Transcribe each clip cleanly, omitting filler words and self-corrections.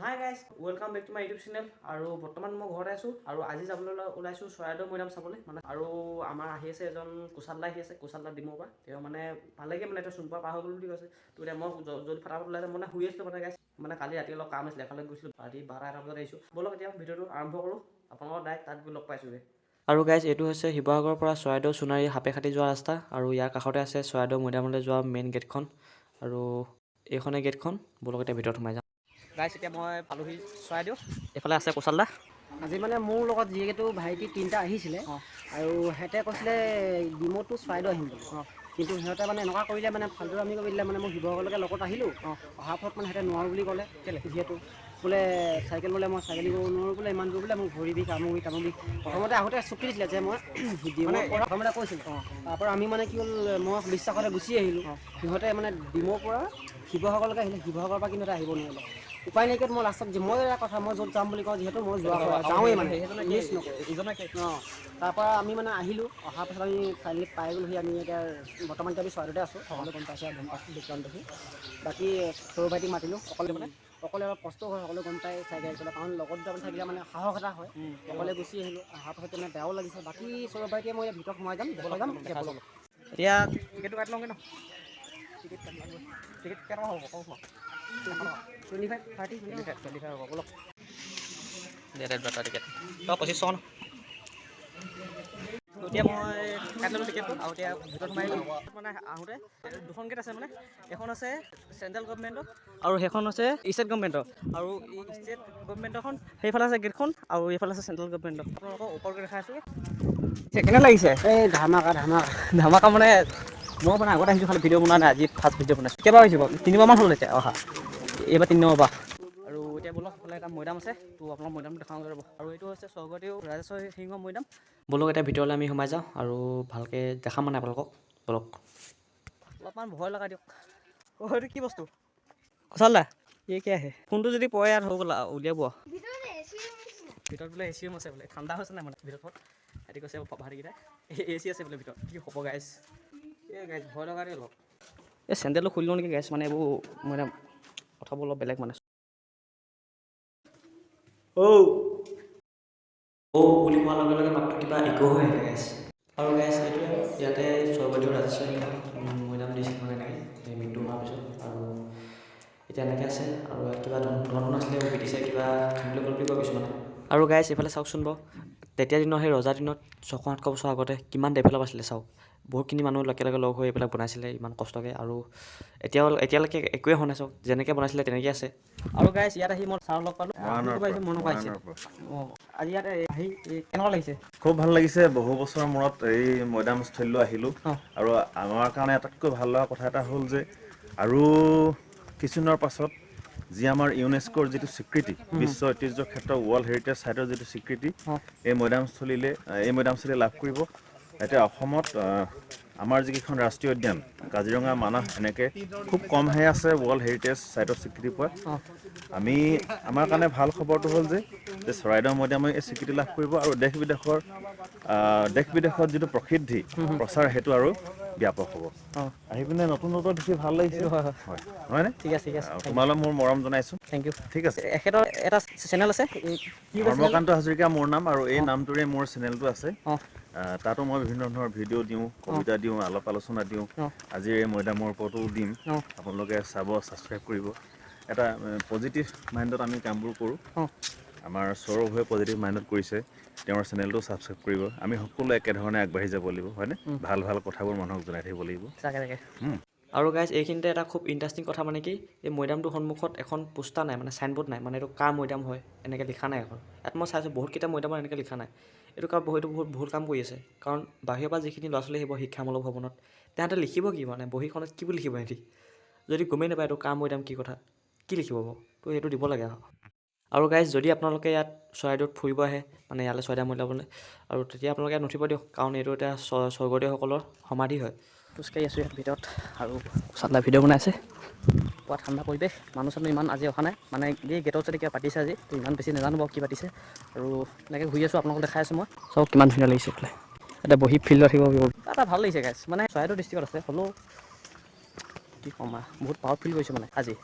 High guys, welcome back to my YouTube channel. আৰু বৰ্তমান মই ঘৰতে আছোঁ আৰু আজি যাবলৈ ওলাইছোঁ চৰাইদেউ মৈদাম চাবলৈ মানে। আৰু আমাৰ আহি আছে এজন কুচালদা আহি আছে, কুচালদা ডিমৰ পৰা। তেওঁ মানে ভালেকৈ মানে এতিয়া চোনপৰা পাৰ হৈ গ'ল বুলি কৈছে। তো এতিয়া মই যদি ফটাফট ওলাই যাম মানে শুই আছিলোঁ মানে গাইজ। মানে কালি ৰাতি অলপ কাম আছিলে, এফালে গৈছিলোঁ, ৰাতি 12-1 বজাত আহিছোঁ। ব'লক এতিয়া ভিডিঅ'টো আৰম্ভ কৰোঁ। আপোনালোকৰ ডাইৰেক্ট তাত গৈ লগ পাইছোঁগৈ। আৰু গাইজ এইটো হৈছে শিৱসাগৰৰ পৰা চৰাইদেউ সোণাৰী সাপেখাতি যোৱা ৰাস্তা। আৰু ইয়াৰ কাষতে আছে চৰাইদেউ মৈদামলৈ যোৱা মেইন গেটখন। আৰু এইখনে গেটখন। ব'লক এতিয়া ভিতৰত সোমাই যাম। গাইজ এতিয়া মই পালোহি চৰাইদেউ। এইফালে আছে কুচালদা। আজি মানে মোৰ লগত যিহেতু ভাইটি 3টা আহিছিলে আৰু সিহঁতে কৈছিলে ডিমৌটো চৰাইদেউ আহিম বুলি। কিন্তু সিহঁতে মানে এনেকুৱা কৰিলে মানে ফাল্টুৱামি কৰি দিলে মানে মই শিৱসাগৰলৈকে লগত আহিলোঁ। অহাৰ ফলত মানে সিহঁতে নোৱাৰোঁ বুলি ক'লে। যিহেতু বোলে চাইকেল বোলে মই চাইকেলিং কৰিব নোৱাৰোঁ বোলে, ইমান দূৰ বোলে মোৰ ভৰি বিষ আমুক বিষ তামুক বিষ। প্ৰথমতে আহোঁতে চুক্তি দিছিলে যে মই ডিমৌৰ পৰা প্ৰথমতে কৈছিলোঁ। তাৰপৰা আমি মানে কি হ'ল, মই বিশ্বাসতে গুচি আহিলোঁ। সিহঁতে মানে ডিমৌৰ পৰা শিৱসাগৰলৈকে আহিলে, শিৱসাগৰৰ পৰা কিন্তু আহিব নোৱাৰিলে। উপায় নাইকিয়াত মই লাষ্টত মই এটা কথা, মই য'ত যাম বুলি কওঁ যিহেতু মই যাওঁৱেই মানে মিছ নকৰোঁ। তাৰপৰা আমি মানে আহিলোঁ। অহাৰ পাছত আমি ফাইনেলি পাই গ'লোহি। আমি এতিয়া বৰ্তমান আমি চৰাইদেউতে আছোঁ। সকলোৱে গম পাইছে আৰু গম পাইছোঁ বেকগ্ৰাউণ্ড দেখি। বাকী সৰু ভাইটিক মাতিলোঁ অকলে অলপ কষ্ট হয়, সকলোৱে গম পায় চাইকেল চলাই, কাৰণ লগত দুটামান থাকিলে মানে সাহস এটা হয়। অকলে গুচি আহিলোঁ। অহাৰ পাছত মানে বেয়াও লাগিছে। বাকী সৰু ভাইটিয়ে মই ভিতৰত সোমাই যাম, দেখাই যাম। এতিয়া টিকেটটো কাটি লওঁগৈ ন? টিকেট কাটি লওঁগৈ। টিকেট কেইটকা হ'ব কওক? 25, 30 25 হ'ব। ব'লক টিকেট তই 25 ন? এতিয়া মই কাটি ল'লোঁ টিকেটটো আৰু এতিয়া ভিতৰত সোমাই আহিলোঁ। মানে আহোঁতে দুখন গেট আছে মানে, এখন আছে চেণ্ট্ৰেল গভৰ্ণমেণ্টৰ আৰু সেইখন আছে ষ্টেট গভৰ্ণমেণ্টৰ। আৰু ষ্টেট গভৰ্ণমেণ্টৰখন সেইফালে আছে গেটখন আৰু এইফালে আছে চেণ্ট্ৰেল গভৰ্ণমেণ্টৰ। আপোনালোকক ওপৰকৈ দেখাই আছোঁ। কেনে লাগিছে? এই ধামাকা ধামাকা মানে মই মানে আগতে আহিছোঁ, খালি ভিডিঅ' বনোৱা নাই। আজি ফাৰ্ষ্ট ভিডিঅ' বনাইছোঁ। কেইবাৰ আহিছোঁ বাৰু? 3বাৰমান হ'ল এতিয়া অহা। এইবাৰ 3 নম্বৰ পৰা। আৰু এতিয়া ব'লক এইফালে এটা মৈদাম আছে, তো আপোনাক মৈদামটো দেখাওঁগৈ ৰ'ব। আৰু এইটো হৈছে স্বৰ্গদেউ ৰাজেশ্বৰ সিংহ মৈদাম। ব'লক এতিয়া ভিতৰলৈ আমি সোমাই যাওঁ আৰু ভালকৈ দেখাম মানে আপোনালোকক। ব'লক। অলপমান ভয় লগা দিয়ক। এইটো কি বস্তু? কুচালদা এই কি আহে? ফোনটো যদি পৰে ইয়াত হৈ গ'ল আৰু উলিয়াব। ভিতৰত বোলে এ চি ৰুম আছে বোলে। ঠাণ্ডা হৈছে নাই মানে ভিতৰত? সিহঁতি কৈছে ভাইটিকেইটাই এ চি আছে বোলে ভিতৰত। কি হ'ব গাইজ? এই গাইজ ভয় লগা দেই অলপ। এই চেণ্ডেলটো খুলি লওঁ নেকি গাইজ? মানে এইবোৰ মানে কথাবোৰ অলপ বেলেগ মানে। বুলি কোৱাৰ লগে লগে মাতটো কিবা ইক' হৈ আহিলে গাইজ। আৰু গাইজ এইটোৱে ইয়াতে স্বৰ্গদেউ ৰাজেশ্বৰ সিংহ মৈদাম দিছিল মানে এনেকৈ এই মৃত্যু হোৱাৰ পিছত। আৰু এতিয়া এনেকৈ আছে আৰু ইয়াত কিবা ধন আছিলে ব্ৰিটিছে কিবা বুলি কয় কিছুমানে। আৰু গাইজ এইফালে চাওকচোন বাৰু, তেতিয়া দিনৰ সেই ৰজাৰ দিনত 600-700 বছৰ আগতে কিমান ডেভেলপ আছিলে চাওক। বহুতখিনি মানুহ একেলগে লগ হৈ এইবিলাক বনাইছিলে ইমান কষ্টকৈ। আৰু এতিয়ালৈকে একোৱে হোৱা নাই চাওক, যেনেকৈ বনাইছিলে তেনেকৈ আছে। আৰু গাইজ ইয়াত আহি মই ছাৰক লগ পালোঁ। মনৰ পৰা আহিছে। অঁ, আজি ইয়াত আহি কেনেকুৱা লাগিছে? খুব ভাল লাগিছে। বহু বছৰৰ মূৰত এই মৈদামস্থলীলৈ আহিলোঁ। আৰু আমাৰ কাৰণে আটাইতকৈ ভাল লগা কথা এটা হ'ল যে আৰু কিছুদিনৰ পাছত যি আমাৰ ইউনেস্কোৰ যিটো স্বীকৃতি, বিশ্ব ঐতিহ্য ক্ষেত্ৰ ৱৰ্ল্ড হেৰিটেজ চাইটৰ যিটো স্বীকৃতি, এই মৈদামস্থলীয়ে লাভ কৰিব। এতিয়া অসমত আমাৰ যিকেইখন ৰাষ্ট্ৰীয় উদ্যান কাজিৰঙা, মানাহ এনেকৈ খুব কমহে আছে ৱৰ্ল্ড হেৰিটেজ চাইটৰ স্বীকৃতি পোৱা। আমাৰ কাৰণে ভাল খবৰটো হ'ল যে চৰাইদেউ মৈদামে এই স্বীকৃতি লাভ কৰিব আৰু দেশ বিদেশত যিটো প্ৰসিদ্ধি প্ৰচাৰ সেইটো আৰু ব্যাপক হ'ব। আহি পিনে নতুন দেখি ভাল লাগিছে। হয়নে? ঠিক আছে। তোমালৈ মোৰ মৰম জনাইছোঁ। Thank you. ঠিক আছে। এখেতৰ এটা চেনেল আছে, ধৰ্মকান্ত হাজৰিকা মোৰ নাম আৰু এই নামটোৰে মোৰ চেনেলটো আছে। অঁ তাতো মই বিভিন্ন ধৰণৰ ভিডিঅ' দিওঁ, কবিতা দিওঁ, আলাপ আলোচনা দিওঁ। অঁ আজিৰ এই মৈদামৰ ওপৰতো দিম। অঁ আপোনালোকে চাব, ছাবস্ক্ৰাইব কৰিব। এটা পজিটিভ মাইণ্ডত আমি কামবোৰ কৰোঁ। অঁ আমাৰ সৌৰভ হৈ পজিটিভ মাইণ্ডত কৰিছে, তেওঁৰ চেনেলটো ছাবস্ক্ৰাইব কৰিব। আমি সকলোৱে একেধৰণে আগবাঢ়ি যাব লাগিব, হয়নে? ভাল কথাবোৰ মানুহক জনাই থাকিব লাগিব। তাকে। আৰু গাইজ এইখিনিতে এটা খুব ইণ্টাৰেষ্টিং কথা মানে কি, এই মৈদামটোৰ সন্মুখত এখন পোষ্টাৰ নাই, মানে চাইনবোৰ্ড নাই, মানে এইটো কাৰ মৈদাম হয় এনেকৈ লিখা নাই এখন। ইয়াত মই চাইছোঁ বহুতকেইটা মৈদামত এনেকৈ লিখা নাই। এইটো বহুত ভুল কাম কৰি আছে। কাৰণ বাহিৰৰ পৰা যিখিনি ল'ৰা ছোৱালী আহিব শিক্ষামূলক ভৱনত, তেহেঁতে লিখিব কি মানে বহীখনত কি বুলি লিখিব সিহঁতি? যদি গমেই নাপায় এইটো কাৰ মৈদাম কি কথা, কি লিখিব বাৰু? তো সেইটো দিব লাগে আৰু গাইজ যদি আপোনালোকে ইয়াত চৰাইদেউত ফুৰিব আহে, মানে ইয়ালৈ চৰাইদেউ মৈদামলৈ, আৰু তেতিয়া আপোনালোকে ইয়াত নুঠিব দিয়ক, কাৰণ এইটো এতিয়া স্বৰ্গদেউসকলৰ সমাধি হয়। খোজকাঢ়ি আছোঁ ইয়াত ভিতৰত আৰু কুচালদা ভিডিঅ' বনাই আছে। পুৰা ঠাণ্ডা পৰিৱেশ, মানুহ ইমান আজি অহা নাই। মানে এই গেটত যদি কিবা পাতিছে আজি, তো ইমান বেছি নাজানো বাৰু কি পাতিছে। আৰু এনেকৈ ঘূৰি আছোঁ, আপোনালোকক দেখাই আছোঁ মই। চব কিমান ধুনীয়া লাগিছে এইফালে। এতিয়া বহি ফিল্ডত থাকিব এটা ভাল লাগিছে গাইজ। মানে চৰাইদেউ ডিষ্ট্ৰিক্টত আছে, হ'লেও কি ক'ম বহুত পাৱাৰ ফিল কৰিছোঁ মানে আজি।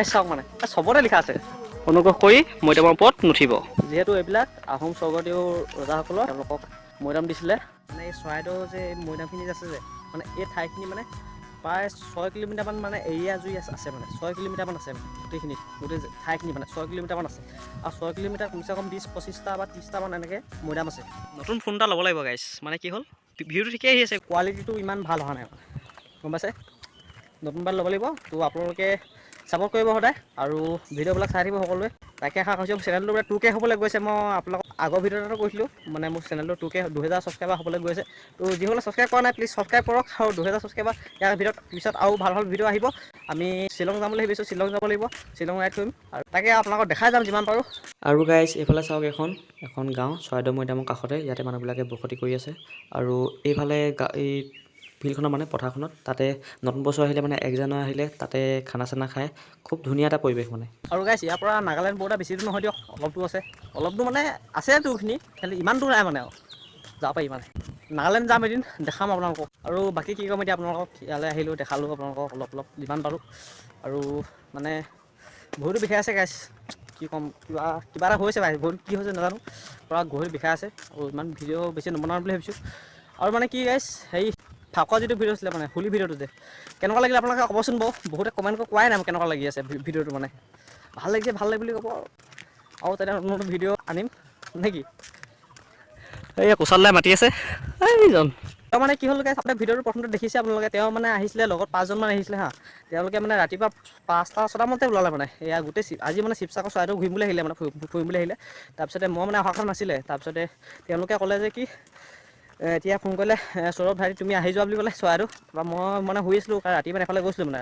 গাইছ চাওক মানে চবতে লিখা আছে অনুগ্ৰহ কৰি মৈদামৰ ওপৰত নুঠিব। যিহেতু এইবিলাক আহোম স্বৰ্গদেউ ৰজাসকলৰ তেওঁলোকক মৈদাম দিছিলে। মানে এই চৰাইদেউ যে মৈদামখিনি আছে যে মানে এই ঠাইখিনি মানে প্ৰায় 6 কিলোমিটাৰমান মানে এৰিয়া জুৰি আছে মানে 6 কিলোমিটাৰমান আছে মানে গোটেইখিনি গোটেই ঠাইখিনি মানে 6 কিলোমিটাৰমান আছে আৰু 6 কিলোমিটাৰ কমচে কম 20-25টা বা 30টামান এনেকৈ মৈদাম আছে। নতুন ফোন এটা ল'ব লাগিব গাইছ, মানে কি হ'ল ভিউটো ঠিকেই আহি আছে, কোৱালিটিটো ইমান ভাল অহা নাই মানে গম পাইছে। নতুন মোবাইল ল'ব লাগিব তো আপোনালোকে ছাপোৰ্ট কৰিব সদায় আৰু ভিডিঅ'বিলাক চাই থাকিব সকলোৱে। তাকে আশা কৰিছোঁ চেনেলটো বোলে 2K হ'বলৈ গৈছে। মই আপোনালোকক আগৰ ভিডিঅ' এটা কৈছিলোঁ মানে মোৰ চেনেলটো 2K 2000 ছাবস্ক্ৰাইবাৰ হ'বলৈ গৈছে। তো যিসকলে ছাবস্ক্ৰাইব কৰা নাই প্লিজ ছাবস্ক্ৰাইব কৰক আৰু 2000 ছাবস্ক্ৰাইবাৰ ইয়াৰ ভিতৰত পিছত আৰু ভাল ভাল ভিডিঅ' আহিব। আমি শ্বিলং যাম বুলি ভাবিছোঁ, শ্বিলং যাব লাগিব, শ্বিলং ৰাইড কৰিম আৰু তাকে আপোনালোকক দেখাই যাম যিমান পাৰোঁ। আৰু গাইজ এইফালে চাওক এখন গাঁও চৰাইদেউ মৈদামৰ কাষতে, ইয়াতে মানুহবিলাকে বসতি কৰি আছে আৰু এইফালে এই ফিল্ডখনত মানে পথাৰখনত তাতে নতুন বছৰ আহিলে মানে 1 জানুৱাৰী আহিলে তাতে খানা চানা খায়, খুব ধুনীয়া এটা পৰিৱেশ মানে। আৰু গাইছ ইয়াৰ পৰা নাগালেণ্ড বৰ্ডাৰ বেছি দূৰ নহয় দিয়ক, অলপ দূৰ আছে, অলপ দূৰ মানে আছে দূৰখিনি, খালি ইমান দূৰ নাই মানে আৰু যাব পাৰি মানে। নাগালেণ্ড যাম এদিন, দেখাম আপোনালোকক। আৰু বাকী কি ক'ম এতিয়া আপোনালোকক, ইয়ালৈ আহিলোঁ দেখালোঁ আপোনালোকক অলপ যিমান পাৰোঁ। আৰু মানে ভৰিটো বিষাই আছে গাইছ, কি ক'ম কিবা এটা হৈছে ভাই, ভৰিটো কি হৈছে নাজানো, পূৰা ভৰি বিষাই আছে আৰু ইমান ভিডিঅ' বেছি নবনাওঁ বুলি ভাবিছোঁ। আৰু মানে কি গাইছ হেৰি ফাকুৱা যিটো ভিডিঅ' আছিলে মানে হোলী ভিডিঅ'টো যে কেনেকুৱা লাগিলে আপোনালোকে ক'বচোন বাৰু, বহুতে কমেণ্ট কোৱাই নাই কেনেকুৱা লাগি আছে ভিডিঅ'টো মানে। ভাল লাগিছে ভাল লাগে বুলি ক'ব আৰু তেনে নতুন ভিডিঅ' আনিম নেকি। এই কোচালদাই মাতি আছে এইজন। তেওঁ মানে কি হ'ল গাইছ আপোনাৰ ভিডিঅ'টো প্ৰথমতে দেখিছে আপোনালোকে, তেওঁ মানে আহিছিলে লগত 5জনমান আহিছিলে হা। তেওঁলোকে মানে ৰাতিপুৱা 5টা-6টামানতে ওলালে মানে এয়া গোটেই আজি মানে শিৱসাগৰ চৰাইদেউ ঘূৰিম বুলি আহিলে মানে ফুৰিম বুলি আহিলে। তাৰপিছতে মই মানে অহা কথা নাছিলে, তাৰপিছতে তেওঁলোকে ক'লে যে কি এতিয়া ফোন কৰিলে সৌৰভ ভাইটি তুমি আহি যোৱা বুলি ক'লে চৰাইদেউ। তাৰপৰা মই মানে শুই আছিলোঁ কাৰণ ৰাতি মানে এফালে গৈছিলোঁ মানে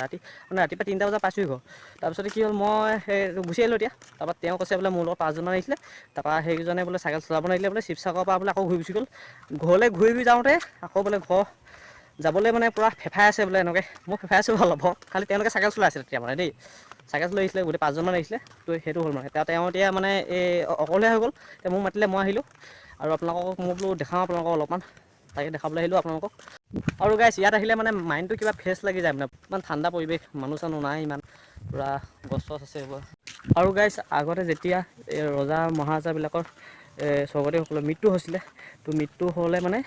ৰাতিপুৱা 3টা বজাত পাইছোঁহি ঘৰ। তাৰপিছতে কি হ'ল মই সেই গুচি আহিলোঁ এতিয়া। তাৰপৰা তেওঁ কৈছে বোলে মোৰ লগত 5জনমান আহিছিলে, তাৰপৰা সেইকেইজনে বোলে চাইকেল চলাব নোৱাৰিলে বোলে শিৱসাগৰৰ পৰা বোলে আকৌ ঘূৰি গুচি গ'ল। ঘৰলৈ ঘূৰি যাওঁতে আকৌ বোলে ঘৰ যাবলৈ মানে পূৰা ফেফাই আছে বোলে এনেকৈ, মই ফেফাই আছোঁ অলপ খালি তেওঁলোকে চাইকেল চলাই আছিলে তেতিয়া মানে দেই। চাইকেল চলাই আহিছিলে গোটেই 5জনমান আহিছিলে, তো সেইটো হ'ল মানে তেওঁ এতিয়া মানে এই অকলীয়া হৈ গ'ল। তেওঁ মোক মাতিলে মই আহিলোঁ আৰু আপোনালোকক মই বোলো দেখাওঁ আপোনালোকক অলপমান, তাকে দেখাবলৈ আহিলোঁ আপোনালোকক। আৰু গাইছ ইয়াত আহিলে মানে মাইণ্ডটো কিবা ফ্ৰেছ লাগি যায় মানে, ইমান ঠাণ্ডা পৰিৱেশ, মানুহ চানুহ নাই ইমান, পূৰা গছ চছ আছে এইবোৰ। আৰু গাইছ আগতে যেতিয়া এই ৰজা মহাৰজাবিলাকৰ স্বৰ্গদেউসকলৰ মৃত্যু হৈছিলে, তো মৃত্যু হ'লে মানে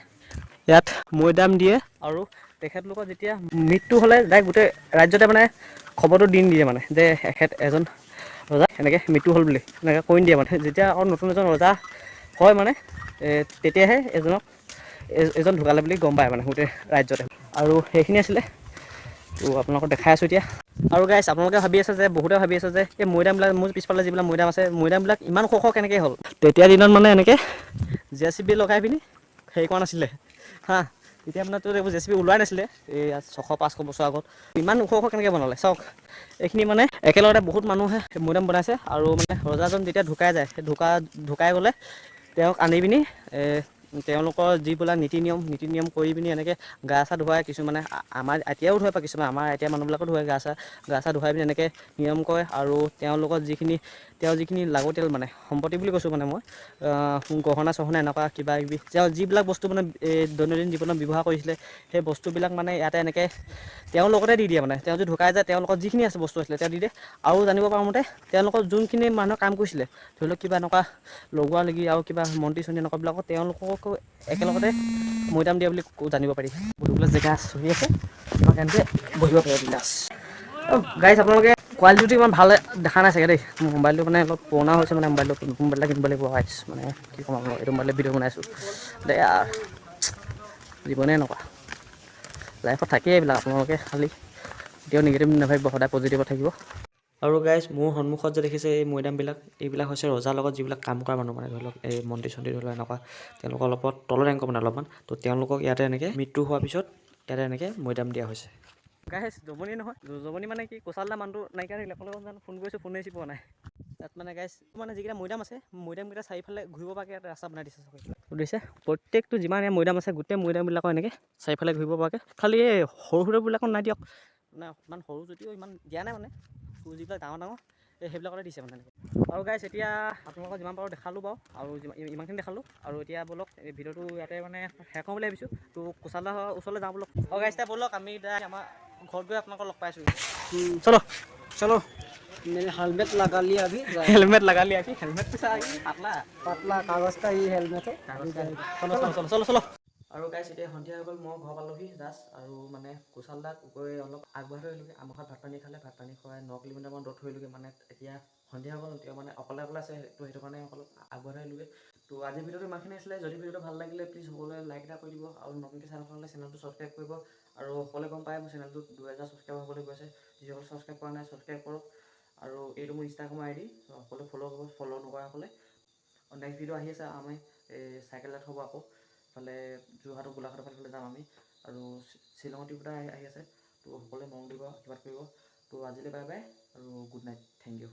ইয়াত মৈদাম দিয়ে আৰু তেখেতলোকৰ যেতিয়া মৃত্যু হ'লে ডাইৰেক্ট গোটেই ৰাজ্যতে মানে খবৰটো দি দিয়ে মানে যে এজন ৰজা এনেকৈ মৃত্যু হ'ল বুলি এনেকৈ কৈ দিয়ে মানে। যেতিয়া আকৌ নতুন এজন ৰজা হয় মানে তেতিয়াহে এজন ঢুকালে বুলি গম পায় মানে গোটেই ৰাজ্যতে। আৰু সেইখিনি আছিলে, তো আপোনালোকক দেখাই আছোঁ এতিয়া। আৰু গাইছ আপোনালোকে ভাবি আছে যে বহুতে ভাবি আছে যে এই মৈদামবিলাক মোৰ পিছফালে যিবিলাক মৈদাম আছে, মৈদামবিলাক ইমান ওখ কেনেকৈ হ'ল। তেতিয়া দিনত মানে এনেকৈ JCB লগাই পিনি হেৰি কৰা নাছিলে হা, তেতিয়া মানে তোৰ এইবোৰ JCB ওলোৱাই নাছিলে এই 600-500 বছৰ আগত। ইমান ওখ কেনেকৈ বনালে চাওক, এইখিনি মানে একেলগতে বহুত মানুহে মৈদাম বনাইছে। আৰু মানে ৰজাজন যেতিয়া ঢুকাই যায়, সেই ঢুকাই গ'লে তেওঁক আনি পিনি তেওঁলোকৰ যিবিলাক নীতি নিয়ম কৰি পিনি এনেকৈ গা চা ধুৱাই, কিছুমানে আমাৰ এতিয়াও ধুৱাই বা কিছুমান আমাৰ এতিয়া মানুহবিলাকো ধুৱাই গা চা ধুৱাই পিনি এনেকৈ নিয়ম কৰে। আৰু তেওঁলোকৰ যিখিনি লাগতিয়াল মানে সম্পত্তি বুলি কৈছোঁ মানে মই গহনা চহনা এনেকুৱা কিবা কিবি তেওঁ যিবিলাক বস্তু মানে দৈনন্দিন জীৱনত ব্যৱহাৰ কৰিছিলে, সেই বস্তুবিলাক মানে ইয়াতে এনেকৈ তেওঁৰ লগতে দি দিয়ে মানে। তেওঁ যদি ঢুকাই যায় তেওঁলোকৰ যিখিনি আছে বস্তু আছিলে তেওঁ দি দিয়ে। আৰু জানিব পাৰোঁ মতে তেওঁলোকৰ যোনখিনি মানুহে কাম কৰিছিলে, ধৰি লওক কিবা এনেকুৱা লগোৱা লাগি আৰু কিবা মন্ত্ৰী চন্ত্ৰী এনেকুৱাবিলাকো তেওঁলোককো একেলগতে মৈদাম দিয়া বুলি জানিব পাৰি। বহিবলৈ জেগা চহি আছে, এনেকৈ বহিব পাৰে বিন্দাছ। গাইছ আপোনালোকে কোৱালিটিটো ইমান ভাল দেখা নাই চাগে দেই, মোৰ মোবাইলটো মানে অলপ পুৰণা হৈছে মানে, মোবাইলটো নতুন মোবাইল এটা কিনিব লাগিব গাইছ। মানে কি ক'ম আপোনালোকক, এইটো মোবাইলত ভিডিঅ' বনাইছোঁ দেই জীৱনে এনেকুৱা লাইফত থাকেই এইবিলাক। আপোনালোকে খালি কেতিয়াও নিগেটিভ নাভাবিব, সদায় পজিটিভত থাকিব। আৰু গাইছ মোৰ সন্মুখত যে দেখিছে এই মৈদামবিলাক, এইবিলাক হৈছে ৰজাৰ লগত যিবিলাক কাম কৰা মানুহ মানে ধৰি লওক এই মন্ত্ৰী চন্ত্ৰী ধৰি লওক এনেকুৱা, তেওঁলোকৰ অলপ তলৰ ৰেংকৰ মানে অলপমান, তো তেওঁলোকক ইয়াতে এনেকৈ মৃত্যু হোৱাৰ পিছত ইয়াতে এনেকৈ মৈদাম দিয়া হৈছে। গাইছ জমনি নহয়, জমনি মানে কি কোচালদা মানুহটো নাইকিয়া থাকিলে, আপোনালোকক জানো ফোন কৰিছোঁ ফোন ৰিচিভ পোৱা নাই। তাত মানে গাইছ মানে যিকেইটা মৈদাম আছে, মৈদামকেইটা চাৰিফালে ঘূৰিব পৰাকৈ এটা ৰাস্তা বনাই দিছে বুজিছে। প্ৰত্যেকটো যিমান মৈদাম আছে গোটেই মৈদামবিলাকৰ এনেকৈ চাৰিফালে ঘূৰিব পৰাকৈ, খালি এই সৰু সুৰাবিলাকত নাই দিয়ক, মানে ইমান সৰু যদিও ইমান দিয়া নাই মানে, যিবিলাক ডাঙৰ সেইবিলাকতে দিছে মানে এনেকৈ। আৰু গাইছ এতিয়া আপোনালোকক যিমান পাৰোঁ দেখালোঁ বাৰু, আৰু ইমানখিনি দেখালোঁ। আৰু এতিয়া ব'লক এই ভিডিঅ'টো ইয়াতে মানে শেষ কৰোঁ বুলি ভাবিছোঁ। তো কোচালদাৰ ওচৰলৈ যাওঁ ব'লক। আৰু গাইছ এতিয়া ব'লক আমি এতিয়া আমাৰ ঘৰত গৈ আপোনালোকক লগ পাইছোঁ। চলো मैंने हेलमेट लगा लिया अभी हेलमेट लगा लिया कि हेलमेट पिसा পাতলা पतला कागज का ये हेलमेट है চলো আৰু গাইছ এতিয়া সন্ধিয়া হৈ গ'ল মই ঘৰ পালোহি জাষ্ট আৰু মানে কুশাল দাক গৈ অলপ আগবঢ়াই থৈ আহিলোগৈ আমাৰ ঘৰত ভাত পানী খালে ভাত পানী খুৱাই 9 কিলোমিটাৰমান দূৰত থৈ আহিলোগৈ মানে এতিয়া সন্ধিয়া হৈ গ'ল এতিয়া মানে অকলে আছে তো সেইটো কাৰণে অলপ আগবঢ়াই আহিলোগৈ তো আজি ভিডিঅ'টো ইমানখিনি আছিলে যদি ভিডিঅ'টো ভাল লাগিলে প্লিজ সকলোৱে লাইক এটা কৰি দিব আৰু নতুনকৈ চেনেলখন হ'লে চেনেলটো ছাবস্ক্ৰাইব কৰিব আৰু সকলোৱে গম পায় মোৰ চেনেলটোত 2000 ছাবস্ক্ৰাইব হ'বলৈ গৈছে যিসকলে ছাবস্ক্ৰাইব কৰা নাই ছাবস্ক্ৰাইব কৰক আৰু এইটো মোৰ ইনষ্টাগ্ৰামৰ আইডি সকলোৱে ফ'ল' কৰিব ফ'ল' নকৰাসকলে নেক্সট ভিডিঅ' আহি আছে আমি চাইকেলত হ'ব আকৌ ইফালে যোৰহাটৰ গোলাঘাটৰ ফালে যাম আমি আৰু শ্বিলঙৰ ট্ৰিপ এটা আহি আছে তো সকলোৱে মন দিব আশীৰ্বাদ কৰিব তো আজিলৈ বাই বাই আৰু গুড নাইট থেংক ইউ